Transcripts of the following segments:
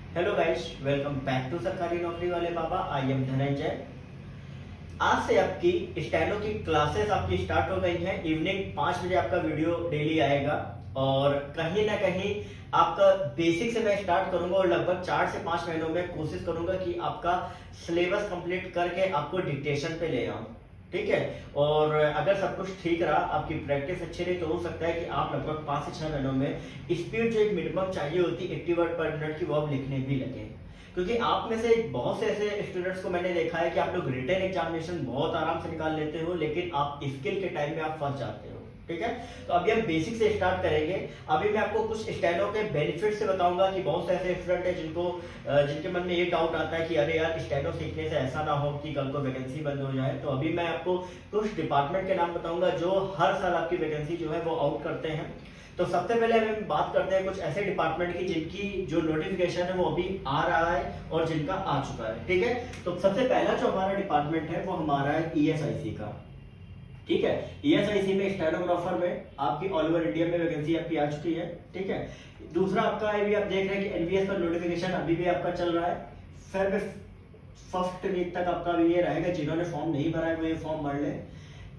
Hello guys, welcome back to सरकारी नौकरी वाले बाबा। I am Dhananjay. आज से आपकी स्टेनो की क्लासेस आपकी स्टार्ट हो गई हैं। इवनिंग 5 बजे आपका वीडियो डेली आएगा और कहीं ना कहीं आपका बेसिक से मैं स्टार्ट करूंगा और लगभग 4 से 5 महीनों में कोशिश करूंगा कि आपका सिलेबस कंप्लीट करके आपको डिक्टेशन पे ले आऊं। ठीक है। और अगर सब कुछ ठीक रहा, आपकी प्रैक्टिस अच्छी रही, तो हो सकता है कि आप लगभग 5 से 6 महीनों में स्पीड जो एक मिनिमम चाहिए होती 80 वर्ड पर मिनट की, वो आप लिखने भी लगे। क्योंकि आप में से बहुत से ऐसे स्टूडेंट्स को मैंने देखा है कि आप लोग रिटन एग्जामिनेशन बहुत आराम से निकाल लेते हो, लेकिन आप स्किल के टाइम में आप फंस जाते हो। ठीक है। तो अभी हम बेसिक से स्टार्ट करेंगे। अभी मैं आपको कुछ स्टेनो के बेनिफिट से बताऊंगा कि बहुत से ऐसे स्टूडेंट हैं जिनके मन में ये डाउट आता है कि अरे यार, स्टेनो सीखने से ऐसा ना हो कि कल को वैकेंसी बंद हो जाए। तो अभी मैं आपको कुछ डिपार्टमेंट के नाम बताऊंगा जो हर साल आपकी वैकेंसी जो है वो आउट करते हैं। तो सबसे पहले हम बात करते हैं कुछ ऐसे डिपार्टमेंट की जिनकी जो नोटिफिकेशन है वो अभी आ रहा है और जिनका आ चुका है। ठीक है। तो सबसे पहला जो हमारा डिपार्टमेंट है वो हमारा है ईएसआईसी का। ठीक है। ईएसआईसी में स्टेनोग्राफर में आपकी ऑल ओवर इंडिया में वैकेंसी आपकी आ चुकी है। ठीक है। दूसरा आपका अभी आप देख रहे हैं कि एनवीएस का नोटिफिकेशन अभी भी आपका चल रहा है। फेब फर्स्ट वीक तक आपका भी ये रहेगा, जिन्होंने फॉर्म नहीं भरा है वो ये फॉर्म भर ले।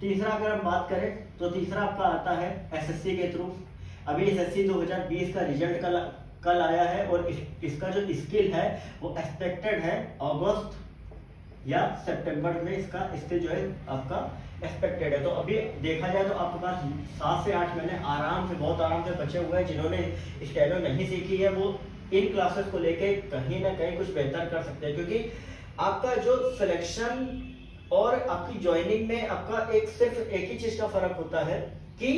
तीसरा अगर हम बात करें तो तीसरा आपका आता है एसएससी के थ्रू। अभी एसएससी 2020 का रिजल्ट कल आया है और इसका जो स्किल है वो एक्सपेक्टेड है अगस्त या सितंबर में। इसका स्किल जो है आपका एक्सपेक्टेड है। तो अभी देखा जाए तो आपके पास 7 से 8 महीने आराम से, बहुत आराम से बचे हुए हैं। जिन्होंने स्टेनो नहीं सीखी है वो इन क्लासेस को लेके कहीं ना कहीं कुछ बेहतर कर सकते हैं, क्योंकि आपका जो सिलेक्शन और आपकी ज्वाइनिंग में आपका सिर्फ एक ही चीज का फर्क होता है कि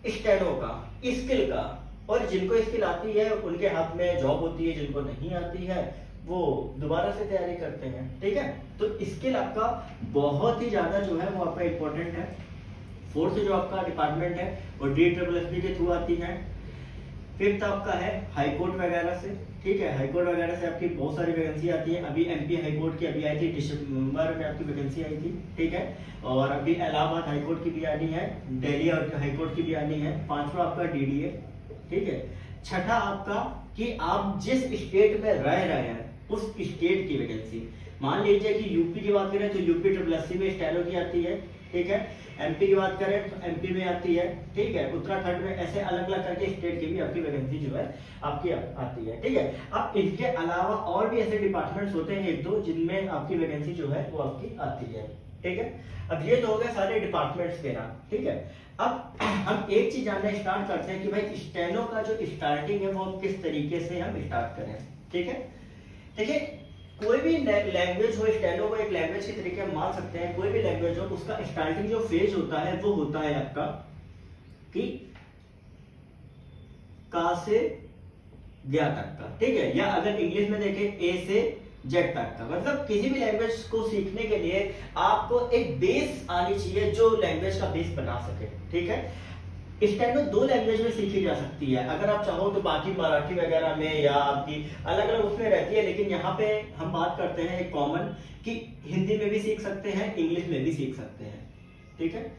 स्टेनो का स्किल का। और जिनको स्किल आती है उनके हाथ में जॉब होती है, जिनको नहीं आती है वो दोबारा से तैयारी करते हैं। ठीक है। तो स्किल आपका बहुत ही ज्यादा जो है वो आपका इंपॉर्टेंट है। फोर्थ जो आपका डिपार्टमेंट है वो DSSB के थ्रू आती है। फिफ्थ आपका है हाईकोर्ट वगैरह से। ठीक है। हाईकोर्ट वगैरह से आपकी बहुत सारी वैकेंसी आती है। अभी एमपी हाईकोर्ट की अभी आई थी, दिसंबर में आपकी वैकेंसी आई थी। ठीक है। और अभी इलाहाबाद हाईकोर्ट की भी आनी है, दिल्ली हाईकोर्ट की भी आनी है। पांचवा आपका डीडीए। ठीक है। छठा आपका कि आप जिस स्टेट में रह रहे हैं उस स्टेट की वैकेंसी। मान लीजिए कि यूपी की बात करें तो यूपी SSC में स्टेनो की आती है। ठीक है। एमपी की बात करें तो एमपी में आती है। ठीक है। उत्तराखंड में, ऐसे अलग अलग करके स्टेट की भी आपकी वैकेंसी जो है आपकी आती है। ठीक है। अब इनके अलावा और भी ऐसे डिपार्टमेंट्स होते हैं एक दो जिनमें आपकी वैकेंसी जो है वो आपकी आती है। ठीक है। अब ये तो हो गए सारे डिपार्टमेंट्स के नाम। ठीक है। अब हम एक चीज जानना स्टार्ट करते हैं कि भाई स्टेनो का जो स्टार्टिंग है वो हम किस तरीके से हम स्टार्ट करें। ठीक है। देखिए, कोई भी लैंग्वेज हो, स्टेनो को एक लैंग्वेज के तरीके हम मान सकते हैं। कोई भी लैंग्वेज हो, उसका स्टार्टिंग जो फेज होता है वो होता है आपका कि का से ज्ञा तक का। ठीक है। या अगर इंग्लिश में देखें ए से जेड तक का। मतलब किसी भी लैंग्वेज को सीखने के लिए आपको एक बेस आनी चाहिए जो लैंग्वेज का बेस बना सके। ठीक है। स्टेनो 2 लैंग्वेज में सीखी जा सकती है। अगर आप चाहो तो बाकी मराठी वगैरह में या आपकी अलग अलग उसमें रहती है, लेकिन यहाँ पे हम बात करते हैं एक कॉमन कि हिंदी में भी सीख सकते हैं, इंग्लिश में भी सीख सकते हैं। ठीक है।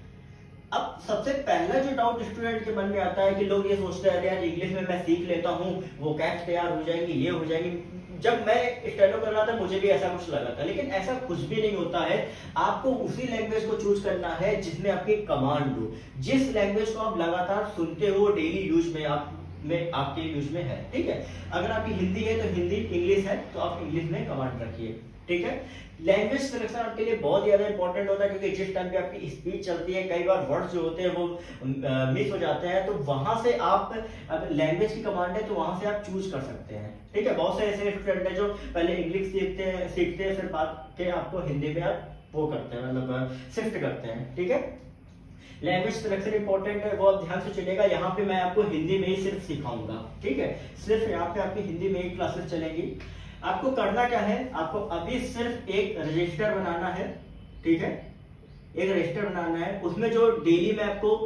अब सबसे पहला जो डाउट स्टूडेंट के मन में आता है कि लोग ये सोचते हैं यार इंग्लिश में मैं सीख लेता हूँ, वो कैच तैयार हो जाएंगी, ये हो जाएंगी। जब मैं स्टेनो कर रहा था मुझे भी ऐसा कुछ लगा था, लेकिन ऐसा कुछ भी नहीं होता है। आपको उसी लैंग्वेज को चूज करना है जिसमें आपकी कमांड हो, जिस लैंग्वेज को आप लगातार सुनते हो, डेली यूज में आपके यूज में है। ठीक है। अगर आपकी हिंदी है तो हिंदी, इंग्लिश है तो आप इंग्लिश में कमांड रखिए। ठीक है। लैंग्वेज सिलेक्शन आपके लिए बहुत ज्यादा इंपॉर्टेंट होता है, क्योंकि जिस टाइम पे आपकी स्पीच चलती है कई बार वर्ड्स जो होते हैं वो मिस हो जाते हैं। तो वहां से आप, अगर लैंग्वेज की कमांड है तो वहां से आप चूज कर सकते हैं। ठीक है। बहुत से ऐसे स्टूडेंट हैं जो पहले इंग्लिश सीखते हैं फिर बाद के आपको हिंदी में आप वो करते हैं, मतलब शिफ्ट करते हैं। ठीक है। लैंग्वेज सिलेक्शन इंपॉर्टेंट है, वो आप ध्यान से चलेगा। यहाँ पे मैं आपको हिंदी में ही सिर्फ सिखाऊंगा। ठीक है। सिर्फ यहाँ पे आपकी हिंदी में ही क्लासेस चलेंगी। आपको करना क्या है, आपको अभी सिर्फ एक रजिस्टर बनाना है। ठीक है। एक रजिस्टर बनाना है, उसमें जो डेली मैं आपको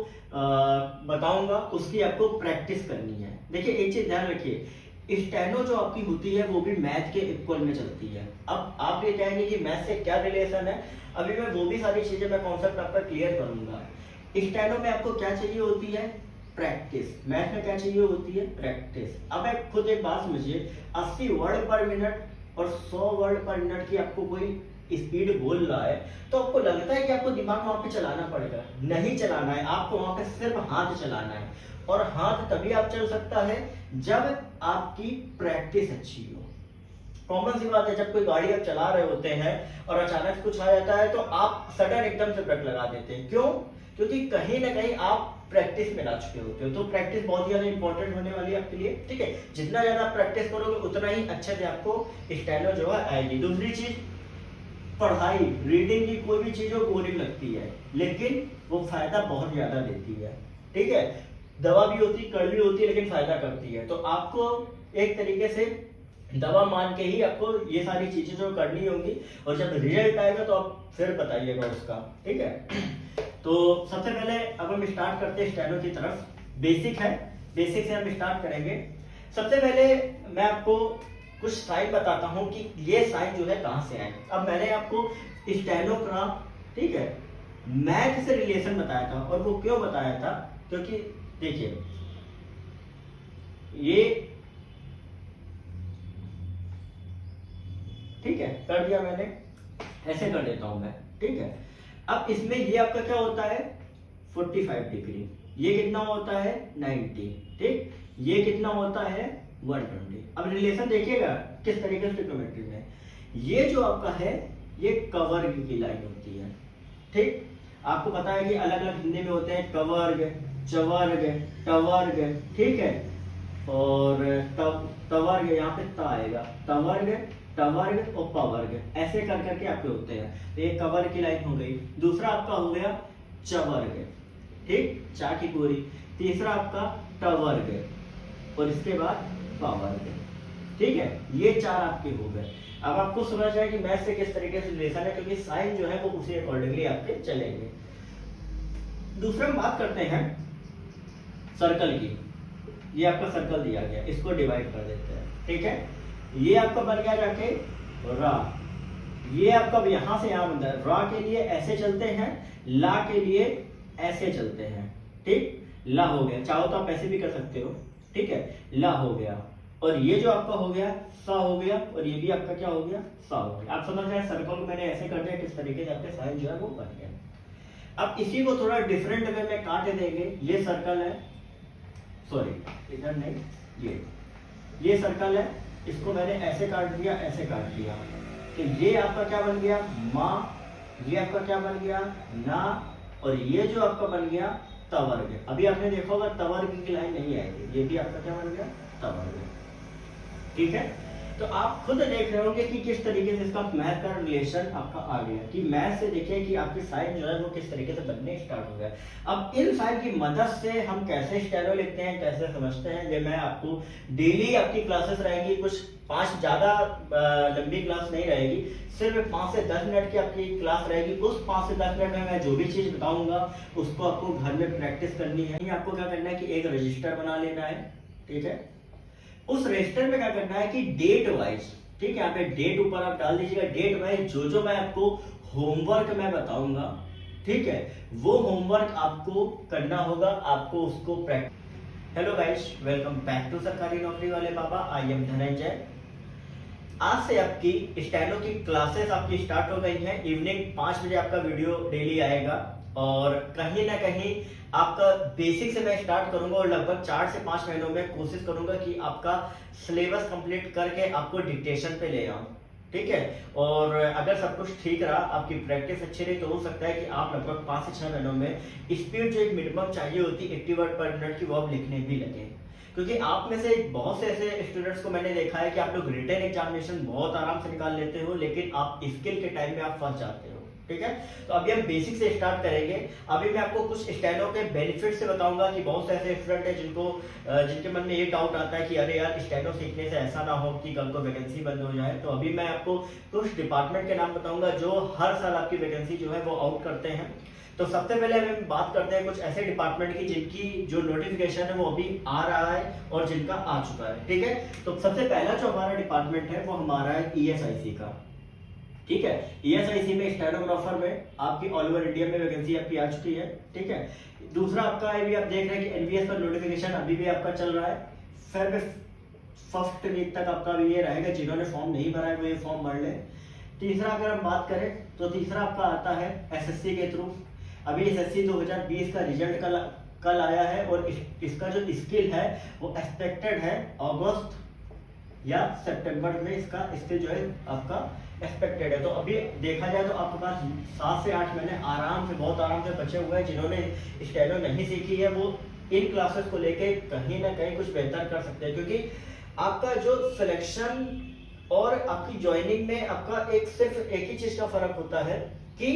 बताऊंगा उसकी आपको प्रैक्टिस करनी है। देखिए, एक चीज ध्यान रखिए, स्टेनो जो आपकी होती है वो भी मैथ के इक्वल में चलती है। अब आप ये कहेंगे कि मैथ से क्या रिलेशन है, अभी मैं वो भी सारी चीजें मैं कॉन्सेप्ट आपका क्लियर करूंगा। स्टेनो में आपको क्या चाहिए होती है, प्रैक्टिस। मैथ में क्या चाहिए होती है? प्रैक्टिस। अब आप खुद एक बात समझिए, 80 वर्ड पर मिनट और 100 वर्ड पर मिनट की आपको कोई स्पीड बोल रहा है, तो आपको लगता है कि आपको दिमाग वहां पे चलाना पड़ेगा? नहीं चलाना है, आपको वहां पे सिर्फ हाथ चलाना है। और हाथ तभी आप चल सकता है जब आपकी प्रैक्टिस अच्छी हो। कॉमन सी बात है, जब कोई गाड़ी आप चला रहे होते हैं और अचानक कुछ आ जाता है तो आप सडन एकदम से ब्रेक लगा देते हैं। क्यों? क्योंकि कहीं ना कहीं आप प्रैक्टिस में ला चुके होते हो। तो प्रैक्टिस बहुत ज्यादा इंपॉर्टेंट होने वाली है आपके लिए, ठीक है। जितना ज्यादा प्रैक्टिस करोगे उतना ही अच्छे से आपको स्टेनो जो है आएगी। दूसरी चीज, पढ़ाई, रीडिंग की कोई भी चीज हो बोरिंग लगती है, लेकिन वो फायदा बहुत ज्यादा देती है, ठीक है। दवा भी होती, कड़वी होती है, लेकिन फायदा करती है। तो आपको एक तरीके से दवा मान के ही आपको ये सारी चीजें जो करनी होंगी, और जब रिजल्ट आएगा तो आप फिर बताइएगा उसका, ठीक है। तो सबसे पहले अब हम स्टार्ट करते हैं स्टेनो की तरफ। बेसिक है, बेसिक से हम स्टार्ट करेंगे। सबसे पहले मैं आपको कुछ साइन बताता हूं कि ये साइन जो है कहां से आए। अब मैंने आपको स्टेनोग्राफ, ठीक है, मैथ से रिलेशन बताया था। और वो क्यों बताया था? क्योंकि देखिए, ये ठीक है, कर दिया मैंने, ऐसे कर देता हूं मैं, ठीक है। अब इसमें ये आपका क्या होता है? 45 डिग्री। ये कितना होता है? 90, ठीक। ये कितना होता है? 120। अब रिलेशन देखिएगा किस तरीके से ट्रिग्नोमेट्री में। ये जो आपका है, ये कवर्ग की लाइन होती है, ठीक। आपको पता है कि अलग अलग हिंदी में होते हैं कवर्ग, चवर्ग, टवर्ग, ठीक है। और तवर्ग, यहाँ पे ता आएगा, तवर्ग, टवर्ग और पवर्ग, ऐसे कर करके आपके होते हैं। तो ये कवर्ग की लाइन हो गई। दूसरा आपका हो गया चवर्ग, ठीक, चा की पूरी। तीसरा आपका टवर्ग और इसके बाद पवर्ग, ठीक है। ये चार आपके हो गए। अब आपको समझ आए कि मैथ से किस तरीके से रिलेशन है, क्योंकि साइन जो है वो उसी अकॉर्डिंगली आपके चलेंगे। दूसरा हम बात करते हैं सर्कल की। ये आपका सर्कल दिया गया, इसको डिवाइड कर देते हैं, ठीक है। ये आपका बन गया जाके रा। ये आपका यहां से यहां बनता है। रा के लिए ऐसे चलते हैं, ला के लिए ऐसे चलते हैं, ठीक। ला हो गया, चाहो तो आप ऐसे भी कर सकते हो, ठीक है। ला हो गया, और ये जो आपका हो गया सा हो गया, और ये भी आपका क्या हो गया? सा हो गया। आप समझ रहे हैं सर्कल को मैंने ऐसे कर दिया, किस तरीके से आपके साइन जो है वो बन गया। अब इसी को थोड़ा डिफरेंट वे में काट देंगे। ये सर्कल है, सॉरी इधर नहीं, ये सर्कल है, इसको मैंने ऐसे काट दिया, ऐसे काट दिया। तो ये आपका क्या बन गया? माँ। ये आपका क्या बन गया? ना। और ये जो आपका बन गया तवर्ग। अभी आपने देखा होगा तवर्ग की लाइन नहीं आएगी, ये भी आपका क्या बन गया? तवर्ग, ठीक है। तो आप खुद देख रहे होंगे कि किस तरीके से इसका मैथ का रिलेशन आपका आ गया, कि मैथ से देखिए कि आपके साइन जो है वो किस तरीके से बनने स्टार्ट हो गया। अब इन साइन की मदद से हम कैसे स्टेनो लिखते हैं, कैसे समझते हैं, ये मैं आपको डेली आपकी क्लासेस रहेगी, कुछ 5 ज्यादा लंबी क्लास नहीं रहेगी, सिर्फ 5 से 10 मिनट की आपकी क्लास रहेगी। उस 5 से 10 मिनट में मैं जो भी चीज बताऊंगा उसको आपको घर में प्रैक्टिस करनी है। आपको क्या करना है कि एक रजिस्टर बना लेना है, ठीक है। उस रजिस्टर में क्या करना है कि डेट वाइज, ठीक है, यहाँ पे डेट ऊपर आप डाल दीजिएगा। डेट वाइज जो मैं आपको होमवर्क मैं बताऊंगा, ठीक है, वो होमवर्क आपको करना होगा, आपको उसको practice. Hello guys, welcome back to सरकारी नौकरी वाले बाबा। I am Dhananjay. आज से आपकी स्टेनो की क्लासेस आपकी स्टार्ट हो गई हैं। इवनिंग 5 बजे आपका वीडियो डेली आएगा, और कहीं ना कहीं आपका बेसिक से मैं स्टार्ट करूंगा, और लगभग 4 से 5 महीनों में कोशिश करूंगा कि आपका सिलेबस कंप्लीट करके आपको डिक्टेशन पे ले आऊं, ठीक है। और अगर सब कुछ ठीक रहा, आपकी प्रैक्टिस अच्छी रही, तो हो सकता है कि आप लगभग 5 से 6 महीनों में स्पीड जो एक मिनिमम चाहिए होती 80 वर्ड पर मिनट की, वो आप लिखने भी लगे। क्योंकि आप में से बहुत से ऐसे स्टूडेंट्स को मैंने देखा है कि आप लोग रिटन एग्जामिनेशन बहुत आराम से निकाल लेते हो, लेकिन आप स्किल के टाइम में आप फंस जाते हो, ठीक है। तो अभी हम बेसिक से स्टार्ट करेंगे। अभी मैं आपको कुछ स्टेनो के बेनिफिट से बताऊंगा कि बहुत से ऐसे स्टूडेंट हैं जिनके मन में ये डाउट आता है कि अरे यार, स्टेनो सीखने से ऐसा ना हो कि कल को वैकेंसी बंद हो जाए। तो अभी मैं आपको कुछ डिपार्टमेंट के नाम बताऊंगा जो हर साल आपकी वैकेंसी जो है वो आउट करते हैं। तो सबसे पहले हम बात करते हैं कुछ ऐसे डिपार्टमेंट की जिनकी जो नोटिफिकेशन है वो अभी आ रहा है और जिनका आ चुका है, ठीक है। तो सबसे पहला जो हमारा डिपार्टमेंट है वो हमारा है ESIC का। ठीक है। ईएसआईसी में स्टेनोग्राफर में आपकी ऑल ओवर इंडिया में वैकेंसी आपकी आ चुकी है, ठीक है। दूसरा आपका अभी आप देख रहे हैं कि एनवीएस का नोटिफिकेशन अभी भी आपका चल रहा है। फेब फर्स्ट वीक तक आपका भी ये रहेगा, जिन्होंने फॉर्म नहीं भरा है वो ये फॉर्म भर ले। तीसरा अगर हम बात करें तो तीसरा आपका आता है एसएससी के थ्रू। अभी एसएससी 2020 का रिजल्ट कल आया है और इसका जो स्किल है वो एक्सपेक्टेड है अगस्त या सितंबर में इसका स्किल जो है आपका एक्सपेक्टेड है। तो अभी देखा जाए तो आपके पास 7 से 8 महीने आराम से, बहुत आराम से बचे हुए हैं। जिन्होंने स्टेनो नहीं सीखी है वो इन क्लासेस को लेके कहीं ना कहीं कुछ बेहतर कर सकते हैं, क्योंकि आपका जो सिलेक्शन और आपकी ज्वाइनिंग में आपका सिर्फ एक ही चीज का फर्क होता है कि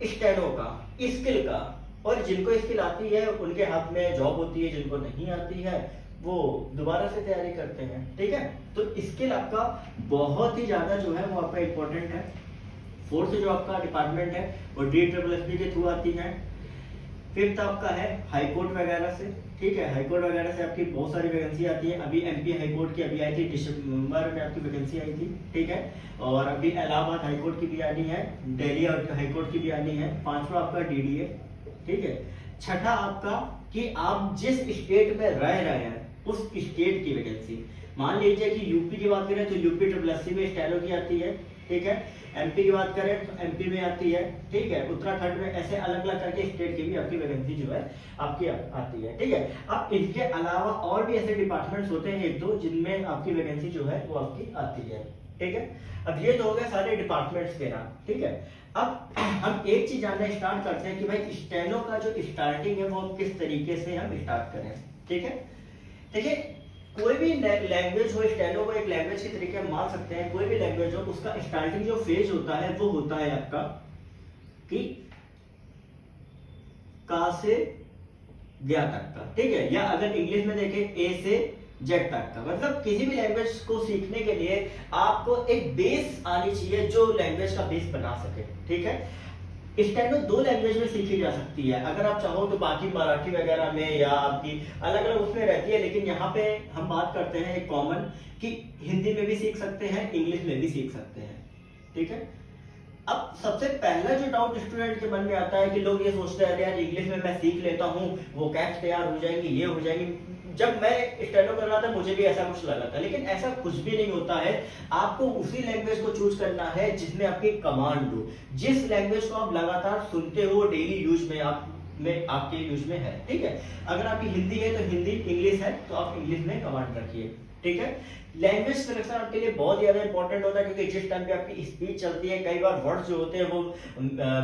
स्टेनो का स्किल का, और जिनको स्किल आती है उनके हाथ में जॉब होती है, जिनको नहीं आती है वो दोबारा से तैयारी करते हैं, ठीक है। तो स्किल आपका बहुत ही ज्यादा जो है वो आपका इंपॉर्टेंट है। फोर्थ जो आपका डिपार्टमेंट है वो DSSB के थ्रू आती है। फिफ्थ आपका है हाई कोर्ट वगैरह से, ठीक है। हाई कोर्ट वगैरह से आपकी बहुत सारी वैकेंसी आती है। अभी एमपी हाई कोर्ट की अभी आई थी, दिसंबर में आपकी वैकेंसी आई थी, ठीक है। और अभी इलाहाबाद हाई कोर्ट की भी आनी है, दिल्ली हाई कोर्ट की भी आनी है। पांचवा आपका DDA, ठीक है। छठा आपका कि आप जिस स्टेट में रह रहे हैं उस स्टेट की वैकेंसी। मान लीजिए कि यूपी की बात करें तो यूपी SSC में स्टेनो की आती है, ठीक है। एमपी की बात करें तो एमपी में आती है, ठीक है। उत्तराखंड में, ऐसे अलग अलग करके स्टेट की भी आपकी वैकेंसी जो है आपकी आती है, ठीक है। अब इनके अलावा और भी ऐसे डिपार्टमेंट्स होते हैं 1-2 जिनमें आपकी वैकेंसी जो है वो आपकी आती है, ठीक है। अब ये तो हो गए सारे डिपार्टमेंट्स के नाम, ठीक है। अब हम एक चीज जानना स्टार्ट करते हैं कि भाई स्टेनो का जो स्टार्टिंग है वो किस तरीके से हम स्टार्ट करें, ठीक है। देखिए कोई भी लैंग्वेज हो, स्टेनो को एक लैंग्वेज के तरीके हम मान सकते हैं। कोई भी लैंग्वेज हो उसका स्टार्टिंग जो फेज होता है वो होता है आपका कि का से ज्ञा तक का, ठीक है। या अगर इंग्लिश में देखें ए से जेड तक का। मतलब किसी भी लैंग्वेज को सीखने के लिए आपको एक बेस आनी चाहिए जो लैंग्वेज का बेस बना सके, ठीक है। स्टेनो 2 लैंग्वेज में सीखी जा सकती है। अगर आप चाहो तो बाकी मराठी वगैरह में या आपकी अलग अलग उसमें रहती है, लेकिन यहाँ पे हम बात करते हैं एक कॉमन कि हिंदी में भी सीख सकते हैं, इंग्लिश में भी सीख सकते हैं, ठीक है। अब सबसे पहला जो डाउट स्टूडेंट के मन में आता है कि लोग ये सोचते हैं यार इंग्लिश में मैं सीख लेता हूँ, वो कैच तैयार हो जाएंगी, ये हो जाएंगी। जब मैं स्टेनो कर रहा था मुझे भी ऐसा कुछ लगा था, लेकिन ऐसा कुछ भी नहीं होता है। आपको उसी लैंग्वेज को चूज करना है जिसमें आपकी कमांड हो, जिस लैंग्वेज को आप लगातार सुनते हो, डेली यूज में आपके यूज में है, ठीक है। अगर आपकी हिंदी है तो हिंदी, इंग्लिश है तो आप इंग्लिश में कमांड रखिए, ठीक है। लैंग्वेज सिलेक्शन आपके लिए बहुत ज्यादा इंपॉर्टेंट होता है, क्योंकि जिस टाइम पे आपकी स्पीच चलती है कई बार वर्ड्स जो होते हैं वो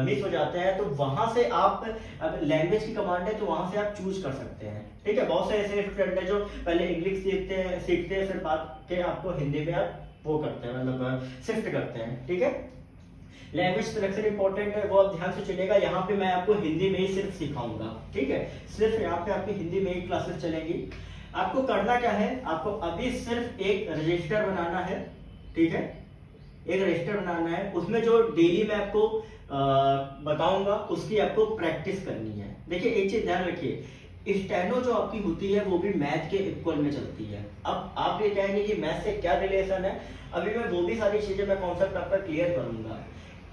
मिस हो जाते हैं। तो वहां से आप, अगर लैंग्वेज की कमांड है तो वहां से आप चूज कर सकते हैं, ठीक है। बहुत से ऐसे स्टूडेंट हैं जो पहले इंग्लिश सीखते हैं फिर बाद के आपको हिंदी में आप वो करते हैं, मतलब शिफ्ट करते हैं, ठीक है। लैंग्वेज सिलेक्शन इंपॉर्टेंट है, वो आप ध्यान से चुनेगा। यहाँ पे मैं आपको हिंदी में ही सिर्फ सिखाऊंगा, ठीक है। सिर्फ यहाँ पे आपकी हिंदी में ही क्लासेस चलेंगी। आपको करना क्या है, आपको अभी सिर्फ एक रजिस्टर बनाना है, ठीक है। एक रजिस्टर बनाना है, उसमें जो डेली मैं आपको बताऊंगा उसकी आपको प्रैक्टिस करनी है। देखिए एक चीज ध्यान रखिए, स्टेनो जो आपकी होती है वो भी मैथ के इक्वल में चलती है। अब आप ये कहेंगे कि मैथ से क्या रिलेशन है, अभी मैं वो भी सारी चीजें, मैं कॉन्सेप्ट आपका क्लियर करूंगा।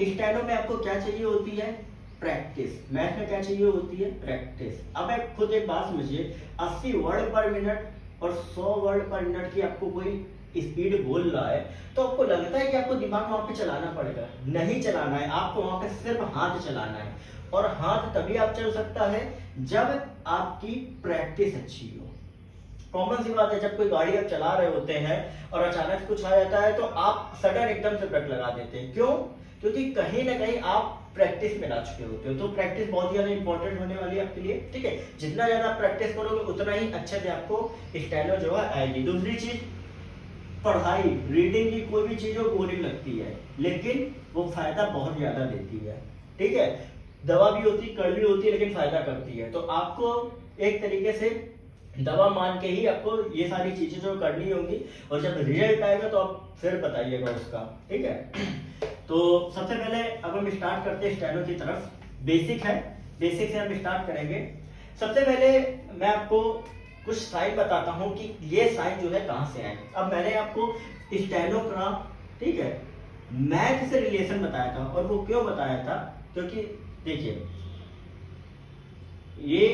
स्टेनो में आपको क्या चाहिए होती है, प्रैक्टिस। मैथ में क्या चाहिए होती है, प्रैक्टिस। अब आप खुद एक बात समझिए, 80 वर्ड पर मिनट और 100 वर्ड पर मिनट की आपको कोई स्पीड बोल रहा है तो आपको लगता है कि आपको दिमाग वहां पे चलाना पड़ेगा? नहीं चलाना है, आपको वहां पे सिर्फ हाथ चलाना है। और हाथ तभी आप चल सकता है जब आपकी प्रैक्टिस अच्छी हो। कॉमन सी बात है, जब कोई गाड़ी आप चला रहे होते हैं और अचानक कुछ आ जाता है तो आप सडन एकदम से ब्रेक लगा देते हैं, क्यों? क्योंकि कहीं ना कहीं आप प्रैक्टिस में ला चुके होते हो। तो प्रैक्टिस बहुत ज्यादा इंपॉर्टेंट होने वाली है आपके लिए, ठीक है। जितना ज्यादा प्रैक्टिस करोगे उतना ही अच्छे से आपको स्टेनो जो है आएगी। दूसरी चीज, पढ़ाई, रीडिंग की कोई भी चीज हो बोरिंग लगती है, लेकिन वो फायदा बहुत ज्यादा देती है, ठीक है। दवा भी होती, कड़वी होती है, लेकिन फायदा करती है। तो आपको एक तरीके से दवा मान के ही आपको ये सारी चीजें जो करनी होंगी, और जब रिजल्ट आएगा तो आप फिर बताइएगा उसका, ठीक है। तो सबसे पहले अब हम स्टार्ट करते हैं स्टेनो की तरफ। बेसिक है, बेसिक से हम स्टार्ट करेंगे। सबसे पहले मैं आपको कुछ साइन बताता हूं कि ये साइन जो है कहां से आए। अब मैंने आपको स्टेनो का, ठीक है, मैथ से रिलेशन बताया था। और वो क्यों बताया था, क्योंकि देखिए ये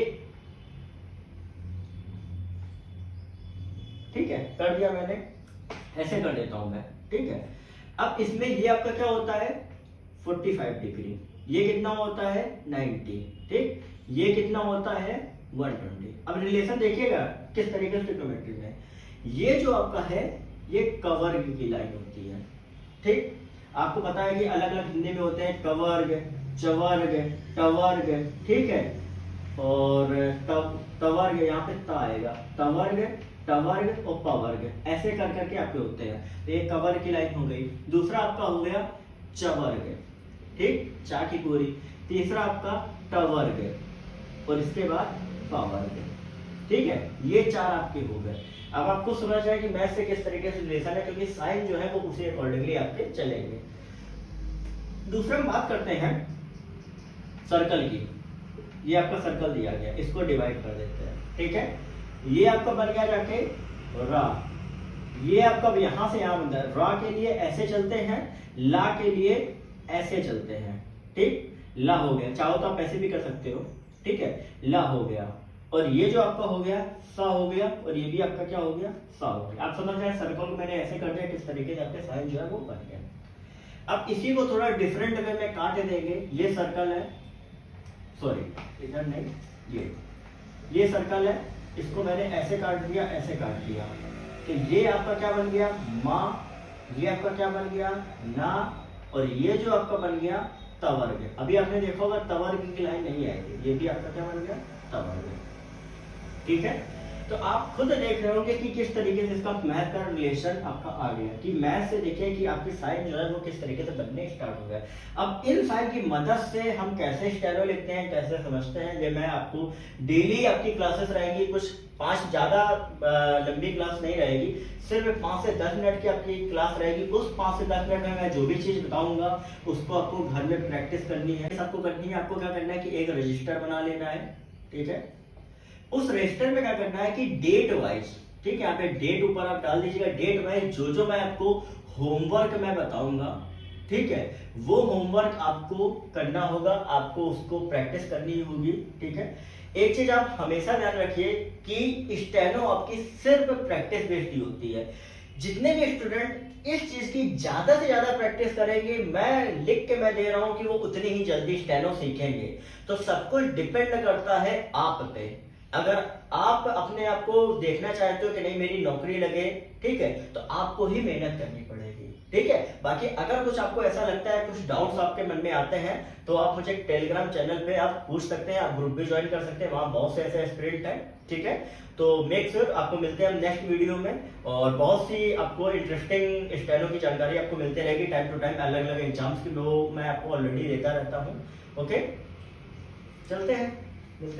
ठीक है कर दिया मैंने, ऐसे कर देता हूं मैं, ठीक है। अब इसमें ये आपका क्या होता है 45 डिग्री, ये कितना होता है 90, ठीक, ये कितना होता है 120। अब रिलेशन देखिएगा किस तरीके से ट्रिग्नोमेट्री में, ये जो आपका है ये कवर्ग की लाइन होती है, ठीक। आपको पता है कि अलग अलग हिंदी में होते हैं कवर्ग, चवर्ग, टवर्ग, ठीक है। और तवर्ग यहाँ पे ता आएगा, तवर्ग, टवर्ग और पवर्ग, ऐसे कर करके आपके होते हैं। तो ये कवर्ग की लाइन हो गई। दूसरा आपका हो गया चवर्ग, ठीक, चा की पूरी। तीसरा आपका टवर्ग और इसके बाद पवर्ग, ठीक है। ये चार आपके हो गए। अब आपको समझ आए कि मैथ से किस तरीके से रिलेशन है, क्योंकि साइन जो है वो उसी अकॉर्डिंगली आपके चलेंगे। दूसरा हम बात करते हैं सर्कल की। ये आपका सर्कल दिया गया, इसको डिवाइड कर देते हैं, ठीक है। ये आपका बन गया जाके रा, ये आपका यहां से यहां बनता है। रा के लिए ऐसे चलते हैं, ला के लिए ऐसे चलते हैं, ठीक। ला हो गया, चाहो तो आप ऐसे भी कर सकते हो, ठीक है। ला हो गया, और ये जो आपका हो गया सा हो गया, और ये भी आपका क्या हो गया सा हो गया। आप समझ रहे हैं सर्कल को मैंने ऐसे कर दिया, किस तरीके से आपके साइन जो है वो बन गया। अब इसी को थोड़ा डिफरेंट वे में काट देंगे। ये सर्कल है, सॉरी इधर नहीं, ये सर्कल है, इसको मैंने ऐसे काट दिया, ऐसे काट दिया, तो ये आपका क्या बन गया माँ, ये आपका क्या बन गया ना, और ये जो आपका बन गया तवर्ग। अभी आपने देखा होगा तवर्ग की लाइन नहीं आएगी, ये भी आपका क्या बन गया तवर्ग, ठीक है। तो आप खुद देख रहे होंगे कि किस तरीके से इसका मैथ का रिलेशन आपका आ गया, कि मैथ से देखिए कि आपकी साइन जो है वो किस तरीके से बनने स्टार्ट हो गया। अब इन साइन की मदद से हम कैसे स्टेरो लिखते हैं, कैसे समझते हैं, ये मैं आपको डेली आपकी क्लासेस रहेंगी, कुछ 5 ज्यादा लंबी क्लास नहीं रहेगी, सिर्फ 5 से 10 मिनट की आपकी क्लास रहेगी। उस 5 से 10 मिनट में मैं जो भी चीज बताऊंगा उसको आपको घर में प्रैक्टिस करनी है। आपको करनी है, आपको क्या करना है कि एक रजिस्टर बना लेना है, ठीक है। उस रजिस्टर में क्या करना है कि डेट वाइज, ठीक है, यहाँ पे डेट ऊपर आप डाल दीजिएगा, डेट वाइज जो जो मैं आपको होमवर्क मैं बताऊंगा, ठीक है, वो होमवर्क आपको करना होगा, आपको उसको प्रैक्टिस करनी होगी, ठीक है। एक चीज आप हमेशा ध्यान रखिए कि स्टेनो आपकी सिर्फ प्रैक्टिस बेस्ड ही होती है। जितने भी स्टूडेंट इस चीज की ज्यादा से ज्यादा प्रैक्टिस करेंगे, मैं लिख के मैं दे रहा हूं कि वो उतनी ही जल्दी स्टेनो सीखेंगे। तो सब कुछ डिपेंड करता है आप पे। अगर आप अपने आप को देखना चाहते हो कि नहीं मेरी नौकरी लगे, ठीक है, तो आपको ही मेहनत करनी पड़ेगी, ठीक है। बाकी अगर कुछ आपको ऐसा लगता है, कुछ डाउट्स आपके मन में आते हैं, तो आप मुझे टेलीग्राम चैनल पे आप पूछ सकते हैं, आप ग्रुप भी ज्वाइन कर सकते हैं, वहां बहुत से ऐसे एस्पिरेंट हैं, ठीक है। तो मेक श्योर आपको मिलते हैं हम नेक्स्ट वीडियो में, और बहुत सी आपको इंटरेस्टिंग स्टेनो की जानकारी आपको मिलती रहेगी टाइम टू टाइम। अलग अलग एग्जाम्स की वो मैं आपको ऑलरेडी देता रहता हूँ, ओके। चलते हैं, मिलते हैं।